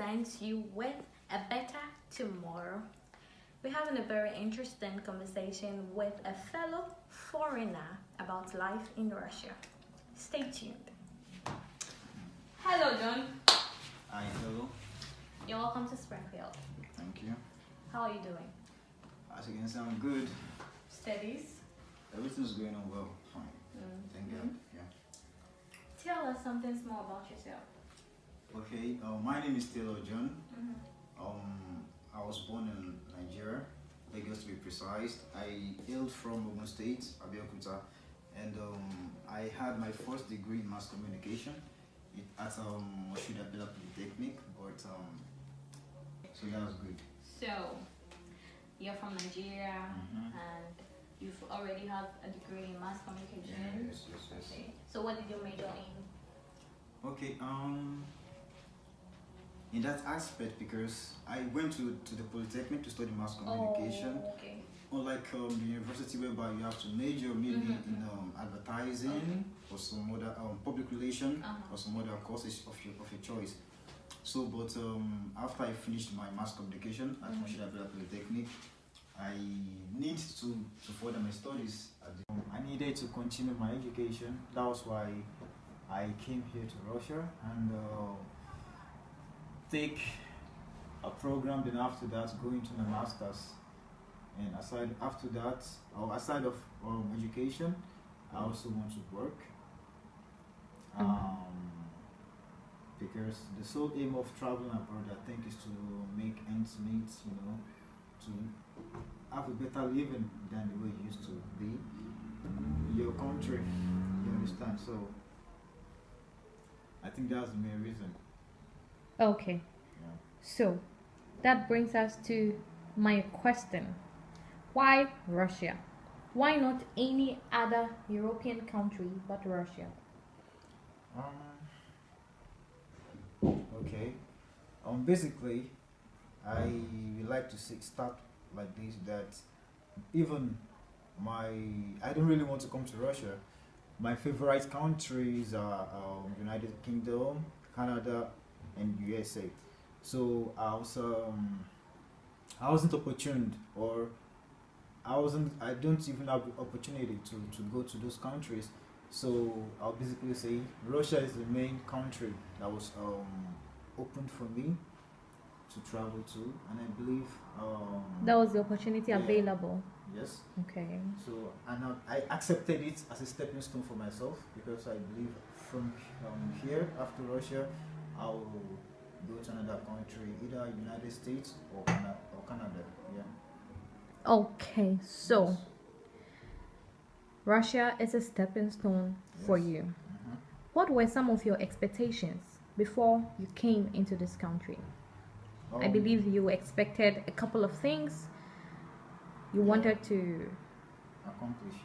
present you with a better tomorrow. We're having a very interesting conversation with a fellow foreigner about life in Russia. Stay tuned. Hello, John. Hi, hello. You're welcome to Springfield. Thank you. How are you doing? As you can see, I'm good. Studies? Everything's going on well. Fine. Thank God. Yeah. Tell us something small about yourself. Okay. My name is Taylor John. I was born in Nigeria, Lagos to be precise. I hailed from Ogun State, Abeokuta, and I had my first degree in mass communication at Moshood Abiola Polytechnic, but so that was good. So, you're from Nigeria and you've already have a degree in mass communication. Yes. Okay. So what did you major in? Okay. In that aspect, because I went to the Polytechnic to study mass communication. Oh, okay. Unlike the university whereby you have to major maybe in advertising or some other public relation or some other courses of your choice. So, but after I finished my mass communication at Moshood Abiola Polytechnic, I need to further my studies. I needed to continue my education. That was why I came here to Russia and take a program. Then after that, go into my masters. And aside of education, I also want to work. Because the sole aim of traveling abroad, I think, is to make ends meet. To have a better living than the way it used to be in your country. You understand? So I think that's the main reason. Okay. Yeah. So that brings us to my question. Why Russia? Why not any other European country but Russia? Okay. Basically, I would like to start like this, that even I don't really want to come to Russia. My favorite countries are United Kingdom, Canada, and USA. So I wasn't opportuned, or I don't even have the opportunity to go to those countries. So I'll basically say Russia is the main country that was opened for me to travel to, and I believe That was the opportunity available. Yes. Okay. So I accepted it as a stepping stone for myself, because I believe from here, after Russia, I'll go to another country, either United States or Canada. Yeah. Okay, so Yes. Russia is a stepping stone for you. What were some of your expectations before you came into this country? I believe you expected a couple of things you wanted to accomplish.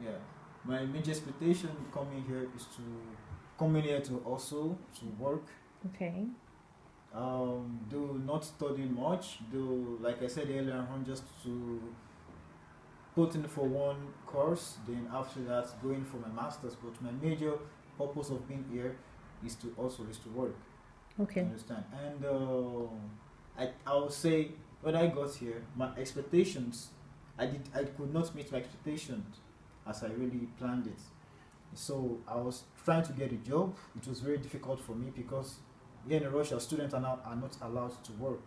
Yeah. My major expectation coming here is to come in here to also to work. Okay. Do not study much. Do, like I said earlier on, just to put in for one course. Then after that, going for my masters. But my major purpose of being here is to work. Okay. You understand? And I will say, when I got here, my expectations, I could not meet my expectations as I really planned it. So I was trying to get a job. It was very difficult for me, because here in Russia, students are not allowed to work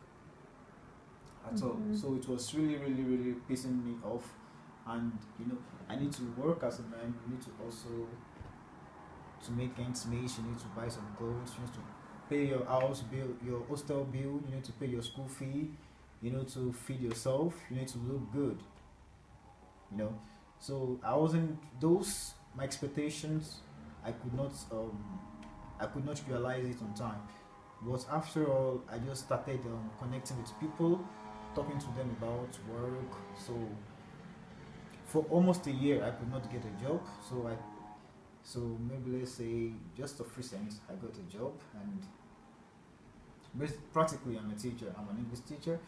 at all. So it was really pissing me off. And I need to work as a man. You need to also to make ends meet. You need to buy some clothes. You need to pay your house bill, your hostel bill. You need to pay your school fee. You know, to feed yourself. You need to look good. So I wasn't those my expectations. I could not realize it on time. But after all, I just started connecting with people, talking to them about work. So for almost a year, I could not get a job. So maybe let's say just of recent, I got a job, and practically I'm a teacher. I'm an English teacher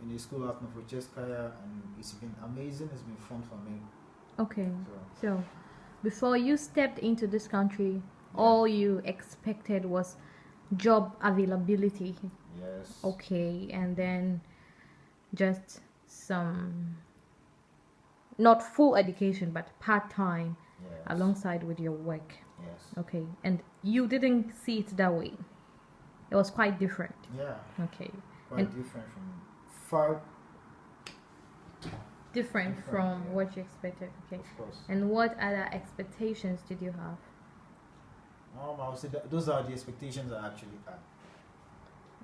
in a school at Novocheskaya, and it's been amazing. It's been fun for me. Okay. So before you stepped into this country, all you expected was job availability. Yes. Okay, and then just some, not full education, but part time Yes. alongside with your work. Yes. Okay, and you didn't see it that way. It was quite different. Yeah. Okay, Quite And- different from far, different Different, from yeah. what you expected. Okay, of course. and what other expectations did you have? I would say that those are the expectations I actually had.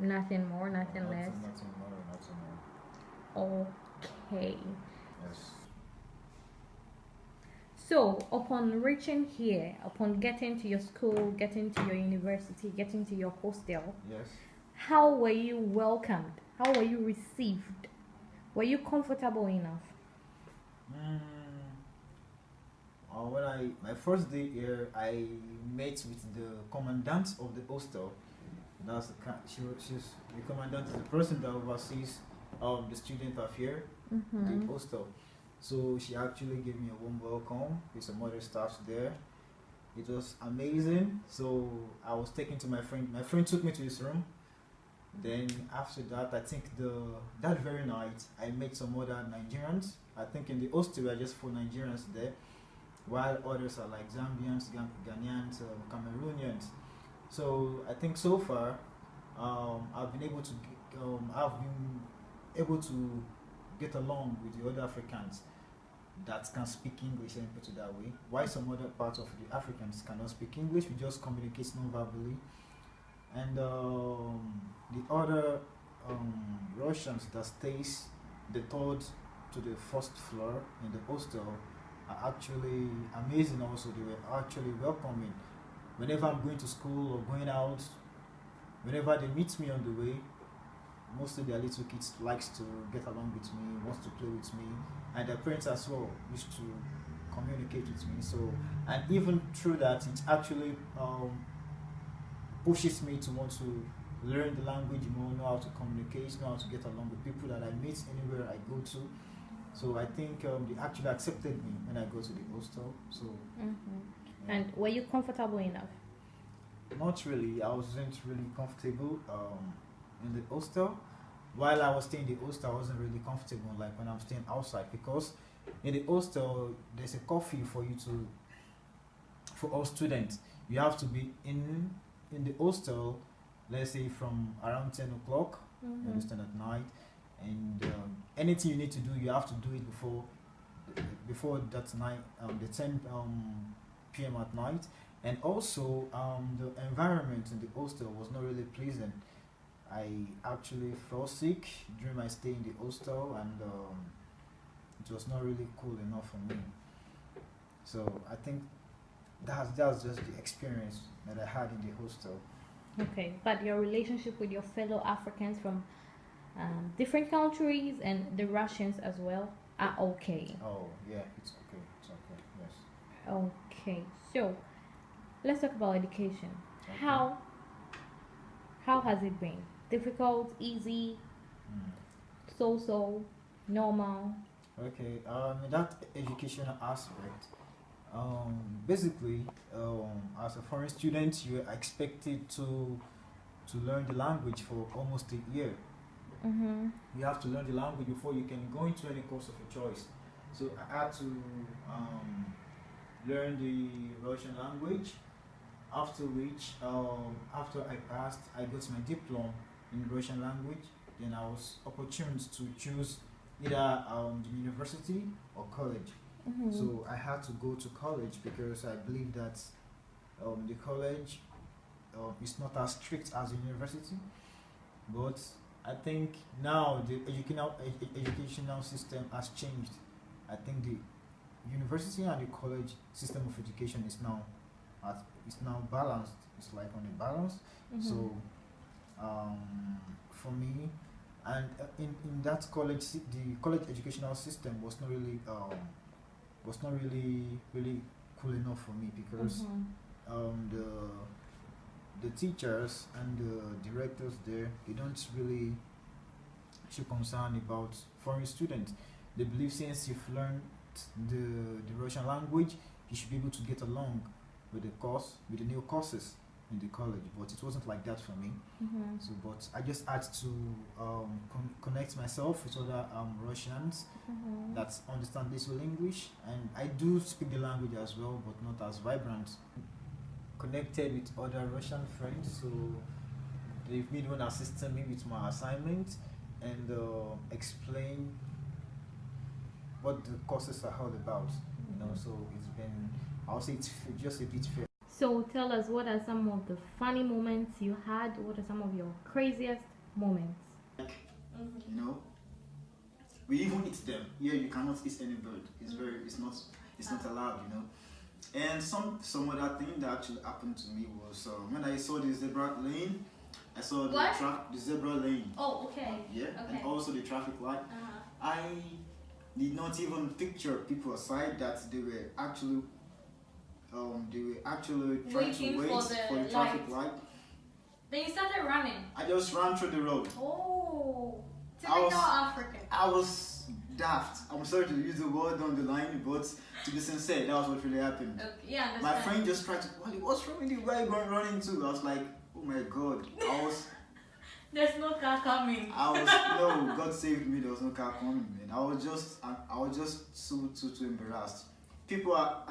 Nothing more, nothing less. Nothing more, nothing more. Okay. Yes. So, upon reaching here, upon getting to your school, getting to your university, getting to your hostel, Yes. how were you welcomed? How were you received? Were you comfortable enough? When my first day here, I met with the commandant of the hostel. That's she's the commandant is the person that oversees the student affairs, Mm-hmm. the hostel. So she actually gave me a warm welcome with some other staffs there. It was amazing. So I was taken to my friend. My friend took me to his room. Then after that, I think that very night I met some other Nigerians. I think in the hostel we are just 4 Nigerians there, while others are like Zambians, Ghanaians, Cameroonians. So I think so far, I've been able to get along with the other Africans that can speak English, and put it that way. Why some other parts of the Africans cannot speak English, we just communicate non-verbally. And the other Russians that stays the third to the first floor in the hostel are actually amazing. Also, they were actually welcoming. Whenever I'm going to school or going out, whenever they meet me on the way, mostly their little kids likes to get along with me, wants to play with me, and their parents as well used to communicate with me. So, and even through that, it actually pushes me to want to learn the language more, know how to communicate, know how to get along with people that I meet anywhere I go to. So I think they actually accepted me when I go to the hostel. So yeah. And were you comfortable enough? Not really. I wasn't really comfortable in the hostel. While I was staying in the hostel, I wasn't really comfortable like when I'm staying outside, because in the hostel there's a curfew for all students. You have to be in the hostel, let's say from around 10 o'clock, you understand, at night, and anything you need to do, you have to do it before that night, the 10 p.m. at night. And also the environment in the hostel was not really pleasant. I actually fell sick during my stay in the hostel, and it was not really cool enough for me. So I think that's just the experience that I had in the hostel. Okay, but your relationship with your fellow Africans from different countries and the Russians as well are okay. Oh yeah, it's okay. It's okay. Yes. Okay, so let's talk about education. Okay. How has it been? Difficult, easy, so normal? Okay. In that educational aspect, basically, as a foreign student, you are expected to learn the language for almost a year. Mm-hmm. You have to learn the language before you can go into any course of your choice. So I had to learn the Russian language. After which, after I passed, I got my diploma in Russian language. Then I was opportune to choose either the university or college. Mm-hmm. So I had to go to college because I believe that the college is not as strict as the university. But I think now the educational system has changed. I think the university and the college system of education is now balanced. It's like on a balance. Mm-hmm. So for me, and in that college, the college educational system was not really cool enough for me, because the teachers and the directors there, they don't really show concern about foreign students. They believe since you've learned the Russian language, you should be able to get along with the new courses. in the college, but it wasn't like that for me. Mm-hmm. So, but I just had to connect myself with other Russians Mm-hmm. that understand little English, and I do speak the language as well, but not as vibrant. Connected with other Russian friends, so they've been one assisting me with my assignment and explain what the courses are all about. You know, so it's been, I'll say it's just a bit fair. So tell us, what are some of the funny moments you had? What are some of your craziest moments? You know, we even eat them. Here you cannot eat any bird. It's not allowed. You know. And some other thing that actually happened to me was when I saw the zebra lane. I saw the zebra lane. Oh, okay. Yeah, Okay. and also the traffic light. Uh-huh. I did not even picture people aside that they were actually trying to Waiting wait for for the the traffic light. Then you started running. I just ran through the road. Oh, I typical was- African. I was daft. I'm sorry to use the word on the line, but to be sincere, that was what really happened. Okay, yeah, I understand. My friend just tried to, what's wrong with you? Where are you going running to? I was like, oh my god. There's no car coming. No, God saved me. There was no car coming, man. I was just so too embarrassed. People are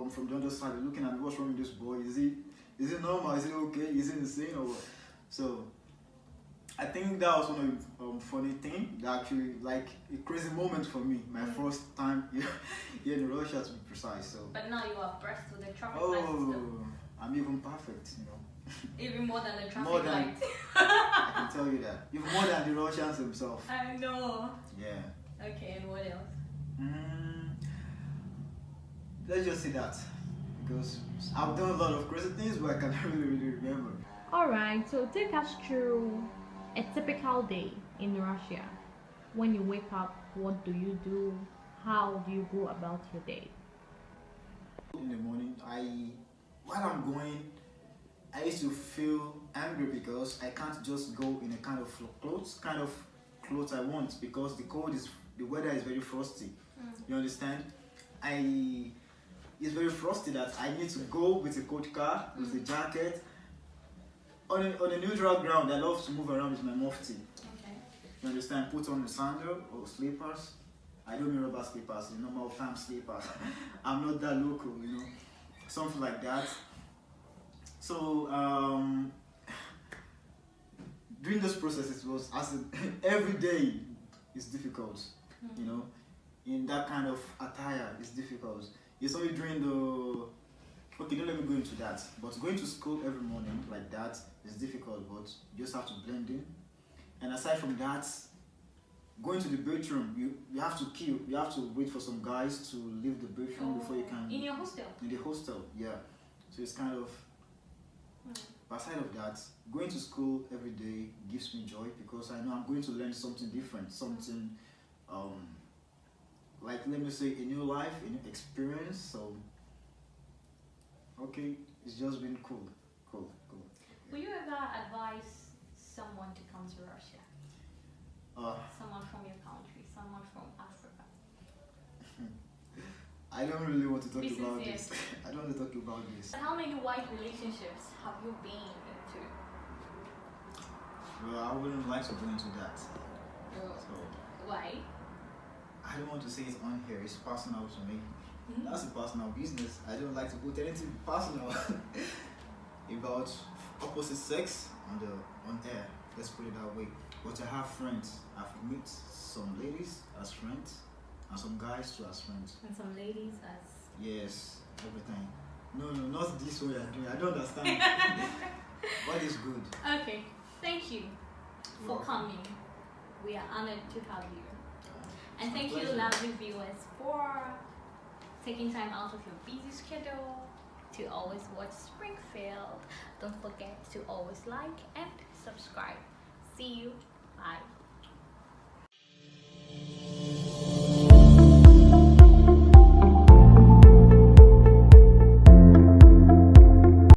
from the other side looking at me. What's wrong with this boy? Is it normal? Is it okay? Is it insane or what? So I think that was one of the funny thing. That actually like a crazy moment for me. My first time here in Russia, to be precise. So. But now you are abreast with the traffic light system. I'm even perfect, you know. Even more than the traffic More than- light. I can tell you that. Even more than the Russians themselves. I know. Yeah. Okay, and what else? Let's just say that. Because I've done a lot of crazy things, but I can really remember. Alright, so take us through a typical day in Russia. When you wake up, what do you do? How do you go about your day? In the morning, while I'm going, I used to feel angry because I can't just go in a kind of clothes I want, because the weather is very frosty. You understand? It's very frosty that I need to go with a coat car, with a jacket. On a neutral ground, I love to move around with my mufti. Okay. You understand? Put on a sandal or slippers. I don't mean rubber slippers, normal farm slippers. I'm not that local, you know. Something like that. So during this process, it was every day is difficult, you know. In that kind of attire, it's difficult. It's only during don't let me go into that. But going to school every morning like that is difficult, but you just have to blend in. And aside from that, going to the bathroom, you have to queue. You have to wait for some guys to leave the bathroom before you can. In your hostel? In the hostel, yeah. So it's kind of. But aside of that, going to school every day gives me joy because I know I'm going to learn something different, something, like let me say, a new life, a new experience. So, okay, it's just been cool. Will you ever advise someone to come to Russia? Someone from your country, someone from Africa? I don't really want to talk Be about sincere. this. I don't want to talk about this. How many white relationships have you been into? Well, I wouldn't like to go into that. Oh. So, Why? I don't want to say it on here. It's personal to me. Mhm. That's a personal business. I don't like to put anything personal about opposite sex on air. Let's put it that way. But I have friends. I've met some ladies as friends and some guys too as friends. And some ladies as... Yes, everything. No, not this way I'm doing. I don't understand. What is good? Okay, thank you for Welcome. coming. We are honored to have you. And My thank you, pleasure. lovely viewers, for taking time out of your busy schedule to always watch Springfield. Don't forget to always like and subscribe. See you. Bye.